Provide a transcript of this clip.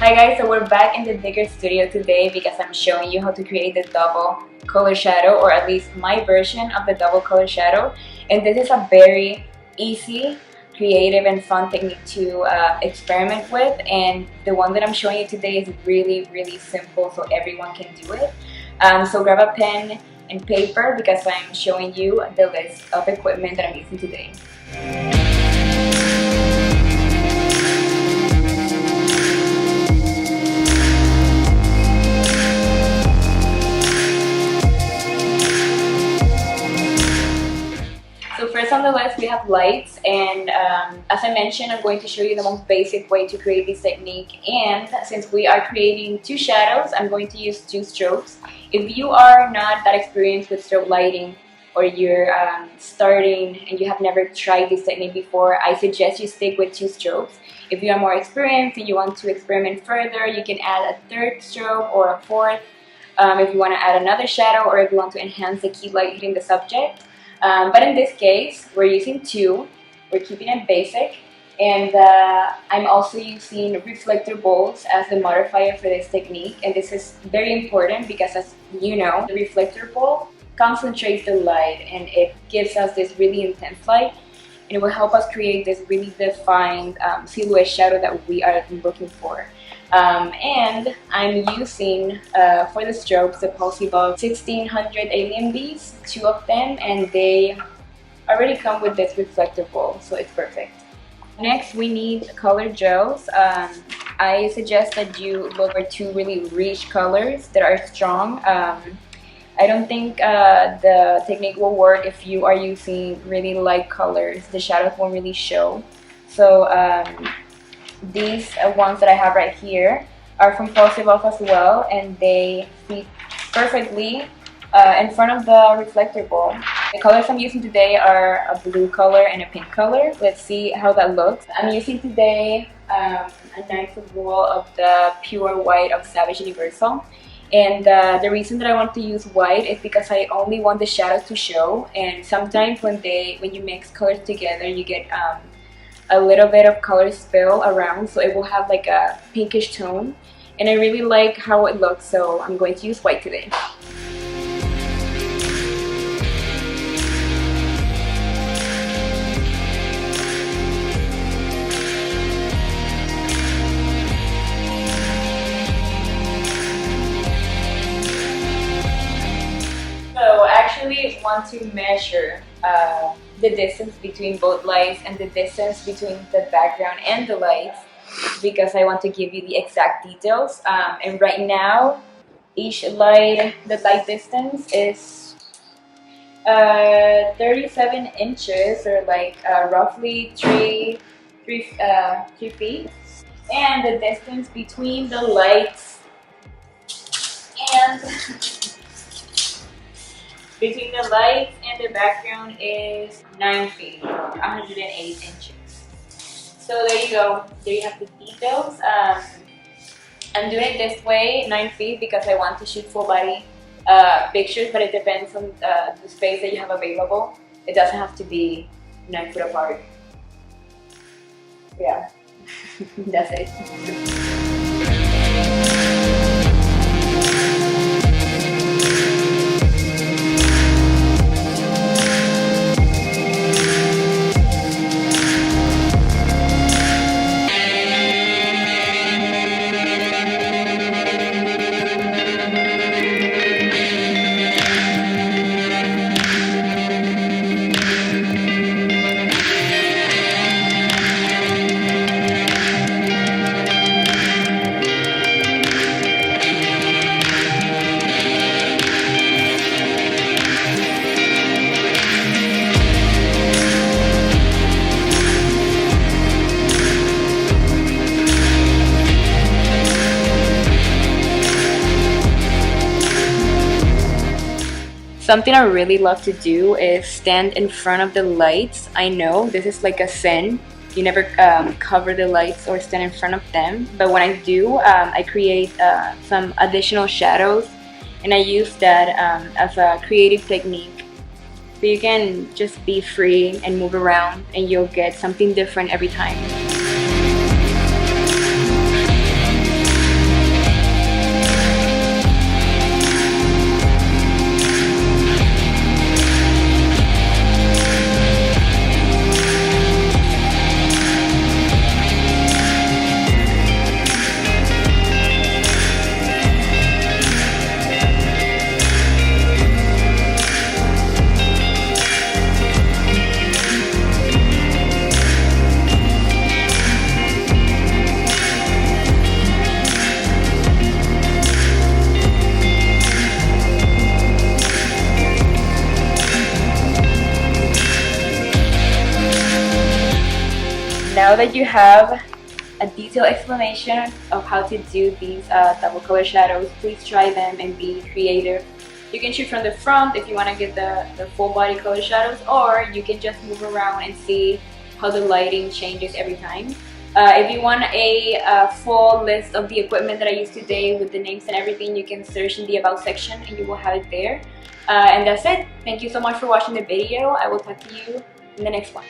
Hi guys, so we're back in the bigger studio today because I'm showing you how to create the double color shadow, or at least my version of the double color shadow. And this is a very easy, creative and fun technique to experiment with, and the one that I'm showing you today is really simple, so everyone can do it. So grab a pen and paper because I'm showing you the list of equipment that I'm using today. So first on the list we have lights, and as I mentioned, I'm going to show you the most basic way to create this technique. And since we are creating two shadows, I'm going to use two strobes. If you are not that experienced with strobe lighting, or you're starting and you have never tried this technique before, I suggest you stick with two strobes. If you are more experienced and you want to experiment further, you can add a third strobe or a fourth if you want to add another shadow, or if you want to enhance the key light hitting the subject. But in this case, we're using two. We're keeping it basic, and I'm also using reflector balls as the modifier for this technique. And this is very important because, as you know, the reflector ball concentrates the light and it gives us this really intense light, and it will help us create this really defined silhouette shadow that we are looking for. And I'm using for the strobes the BUFF 1600 AlienBees, two of them, and they already come with this reflector ball, so it's perfect. Next we need color gels. I suggest that you look for two really rich colors that are strong. I don't think the technique will work if you are using really light colors. The shadows won't really show. So these ones that I have right here are from BUFF as well, and they fit perfectly in front of the reflector ball. The colors I'm using today are a blue color and a pink color. Let's see how that looks. I'm using today a nice wall of the pure white of Savage Universal. And the reason that I want to use white is because I only want the shadows to show, and sometimes when you mix colors together, you get a little bit of color spill around, so it will have like a pinkish tone, and I really like how it looks, so I'm going to use white today. So actually want to measure the distance between both lights and the distance between the background and the lights, because I want to give you the exact details. And right now, each light, the light distance is 37 inches, or like roughly 3 feet. And the distance between the lights and the background is 9 feet, 108 inches. So there you go. There you have the details. I'm doing it this way, 9 feet, because I want to shoot full body pictures, but it depends on the space that you have available. It doesn't have to be 9 foot apart. Yeah, that's it. Something I really love to do is stand in front of the lights. I know this is like a sin. You never cover the lights or stand in front of them. But when I do, I create some additional shadows, and I use that as a creative technique. So you can just be free and move around, and you'll get something different every time. now that you have a detailed explanation of how to do these double color shadows, please try them and be creative. You can shoot from the front if you want to get the full body color shadows, or you can just move around and see how the lighting changes every time. If you want a full list of the equipment that I used today with the names and everything, you can search in the about section and you will have it there. And that's it. Thank you so much for watching the video. I will talk to you in the next one.